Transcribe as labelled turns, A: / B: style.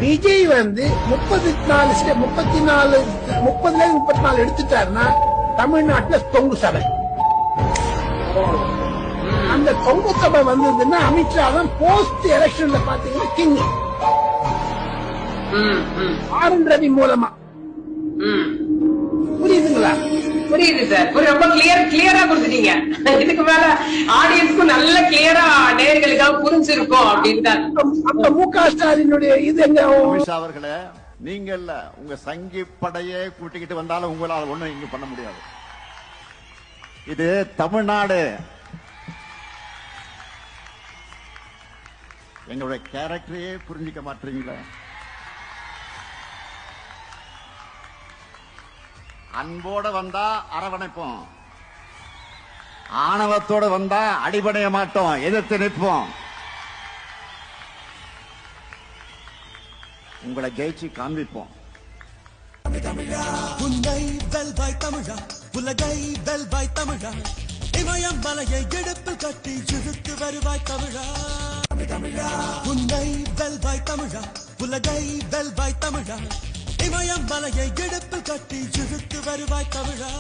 A: விஜய் 30 எடுத்துட்டாருன்னா தமிழ்நாட்டுல தொங்கு சபை. அந்த தொங்கு சபை வந்ததுன்னா அமித்ஷா தான் போஸ்ட் எலெக்ஷன்ல பாத்தீங்கன்னா கிங். ஆர்.என். ரவி மூலமா. புரியுதுங்களா?
B: புரியுது சார். ரொம்ப கிளியரா கொடுத்துட்டீங்க. இதுக்கு மேல ஆடியன்ஸ்க்கும் நல்ல கிளியரா நேயர்களுக்காக புரிஞ்சிருக்கும் அப்படின்னு.
A: அந்த மு.க. ஸ்டாலினுடைய இது எங்க
C: அவர்களே, நீங்க இல்ல உங்க சங்கி படையே கூட்டிக்கிட்டு வந்தாலும் உங்களால் ஒண்ணும் இங்க பண்ண முடியாது. இது தமிழ்நாடு. எங்களுடைய கேரக்டரையே புரிஞ்சிக்க மாட்டீங்களா? அன்போட வந்தா அரவணைப்போம், ஆணவத்தோட வந்தா அடிபடைய மாட்டோம், எதிர்த்து நிற்போம். உங்களை ஜெயிச்சு காண்பிப்போம்.
D: உன்னை வெல்வாய் தமிழா, உலகை வெல்வாய் தமிழா, இமயம் மலையை எடுப்பில் கட்டி இழுத்து வருவாய் தமிழா. உன்னை வெல்வாய் தமிழா, உலகை வெல்வாய் தமிழா, இமயம் மலையை எடுப்பில் கட்டி இழுத்து வருவாய் தமிழா.